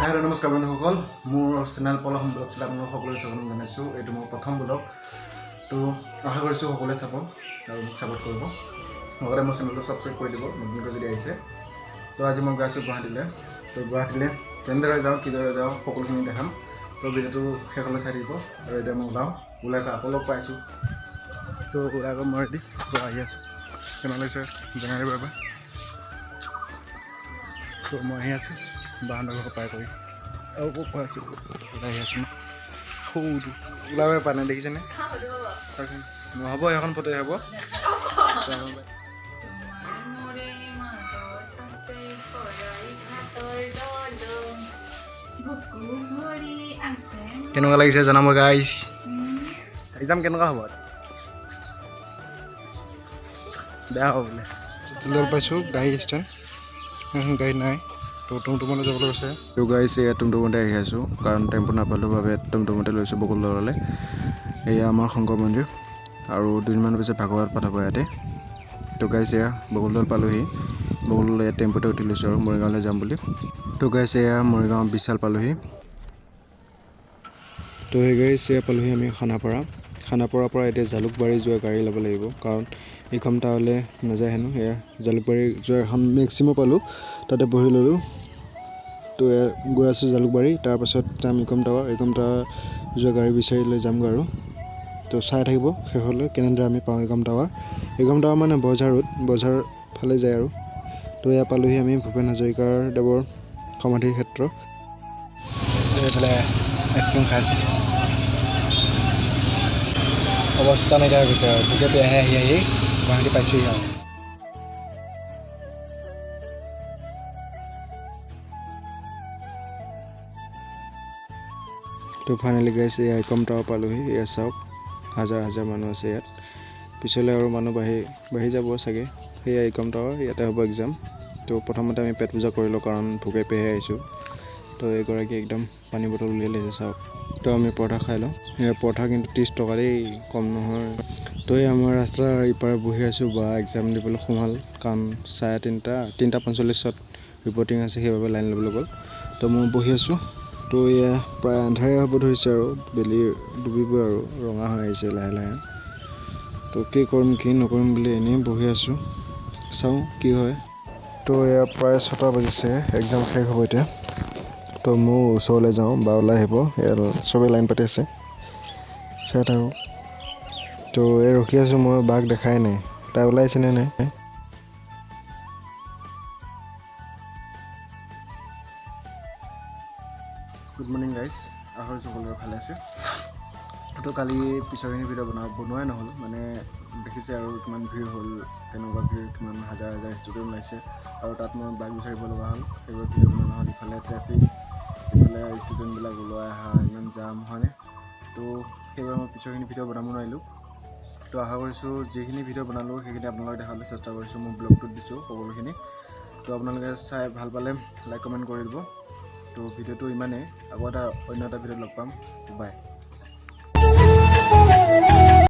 Hello, namaskar বন্ধুসকল মোৰ channel পলহম blog চিলা আপোনালোক সকলোকে স্বাগতম জনাইছোঁ এইটো মোৰ প্ৰথম ব্লগ তো আশা কৰিছোঁ সকলোৱে চাব আৰু মোক ছাপোৰ্ট কৰিব লগতে মোৰ চেনেলটো ছাবস্ক্ৰাইব কৰি দিব নতুনকৈ যদি আহিছে তো আজি মই গৈ আছোঁ গুৱাহাটীলৈ তো গুৱাহাটীলৈ কেনেদৰে যাওঁ কিদৰে যাওঁ সকলোখিনি দেখাম তো ভিডিঅ'টো শেষলৈ চাই দিব আৰু এতিয়া মই ওলাই আকৌ লগ পাইছোঁ তো ওলাই আকৌ মই ৰেডি তো আহি আছোঁ কেনে লাগিছে জনাই দিব তো মই আহি আছোঁ বাহান্দৰ ঘৰ পাই কৰি আৰু ক'ত কৈ আছোঁ ওলাই আছোঁ সৌটো ওলাব পাই নাই দেখিছেনে নহ'ব এখন ফটো হ'ব কেনেকুৱা লাগিছে জনাব গাইছ এক্সাম কেনেকুৱা হ'ব বেয়া হ'ব বোলে তুলাল পাইছোঁ গাড়ী ষ্টেণ্ড গাড়ী নাই তো টুমটুমলৈ যাবলৈ কৈছে তো গাইছে ইয়াত টুমটুমতে আহি আছোঁ কাৰণ টেম্পু নাপালোঁ বাবে টুমটুমতে লৈছোঁ বকুলদৰলৈ এয়া আমাৰ শংকৰ মন্দিৰ আৰু দুদিনমান পিছত ভাগৱত পাঠাব ইয়াতে তো গাইছে এয়া বকুলদল পালোঁহি বকুলদল ইয়াত টেম্পুতে উঠি লৈছোঁ আৰু মৰিগাঁৱলৈ যাম বুলি তো গাইছে এয়া মৰিগাঁও বিশাল পালোঁহি তো সেই গাইছে এয়া পালোঁহি আমি খানাপাৰাৰ পৰা এতিয়া জালুকবাৰী যোৱা গাড়ী ল'ব লাগিব কাৰণ এইখন টাউনলৈ নাযায় হেনো এয়া জালুকবাৰী যোৱা এখন মেক্সিমো পালোঁ তাতে বহি ল'লোঁ তো গৈ আছোঁ জালুকবাৰী তাৰপাছত যাম ইকম টাৱাৰ যোৱা গাড়ী বিচাৰি লৈ যামগৈ আৰু তো চাই থাকিব শেষলৈ কেনেদৰে আমি পাওঁ ইকম টাৱাৰ মানে বজাৰ ফালে যায় আৰু তো এয়া পালোঁহি আমি ভূপেন হাজৰিকাৰ দেৱৰ সমাধি ক্ষেত্ৰ এইফালে আইচক্ৰীম খাইছোঁ অৱস্থা নাইকিয়া হৈ গৈছে আৰু ভোকে পেয়াহে আহি গুৱাহাটী পাইছোঁহি আৰু তো ফাইনেলি গাইছে এয়া ইকম টাৱাৰ পালোঁহি এয়া চাওক হাজাৰ মানুহ আছে ইয়াত পিছলৈ আৰু মানুহ বাঢ়ি যাব চাগে সেয়া ইকম টাৱাৰ ইয়াতে হ'ব এক্সাম তো প্ৰথমতে আমি পেট পূজা কৰিলোঁ কাৰণ ভোকে পেহে আহিছোঁ তো এগৰাকী একদম পানী বটল উলিয়াই লৈছে চাওক তো আমি পৰঠা খাই লওঁ এয়া পৰঠা কিন্তু 30 টকা দেই কম নহয় তো এই আমাৰ ৰাস্তাৰ ইপাৰে বহি আছোঁ বা এক্সাম দিবলৈ সোমাল কাৰণ 3:45 ৰিপৰ্টিং আছে সেইবাবে লাইন ল'বলৈ গ'ল তো মই বহি আছোঁ তো এয়া প্ৰায় আন্ধাৰে হ'ব ধৰিছে আৰু বেলি ডুবিবই আৰু ৰঙা হৈ আহিছে লাহে তো কি কৰিম কি নকৰিম বুলি এনেই বহি আছোঁ চাওঁ কি হয় তো এয়া প্ৰায় 6টা বাজিছে এক্সাম শেষ হ'ব এতিয়া তো মই ওচৰলৈ যাওঁ বা ওলাই আহিব এয়া চবেই লাইন পাতি আছে চাই থাকোঁ তো এই ৰখি আছোঁ মই বাঘ দেখাই নাই তাই ওলাইছেনে নাই গুড মৰ্ণিং গাইজ আশা কৰিছোঁ সকলোৰে ভালে আছে তো কালি পিছৰখিনি ভিডিঅ' বনোৱাই নহ'ল মানে দেখিছে আৰু কিমান ভিৰ হ'ল তেনেকুৱা ভিৰ কিমান হাজাৰ ষ্টুডেণ্ট ওলাইছে আৰু তাত মই বাইক বিচাৰিব লগা হ'ল সেইবোৰ ভিডিঅ' বনোৱা নহ'ল ইফালে ট্ৰেফিক ইফালে ষ্টুডেণ্টবিলাক ওলাই অহা ইমান জাম হয়নে তো সেইবাবে মই পিছৰখিনি ভিডিঅ' বনাব নোৱাৰিলোঁ তো আশা কৰিছোঁ যিখিনি ভিডিঅ' বনালোঁ সেইখিনি আপোনালোকে দেখাবলৈ চেষ্টা কৰিছোঁ মই ব্লগটোত দিছোঁ সকলোখিনি তো আপোনালোকে চাই ভাল পালে লাইক কমেণ্ট কৰি দিব তো ভিডিঅ'টো ইমানেই আকৌ অন্য এটা ভিডিঅ'ত লগ পাম বাই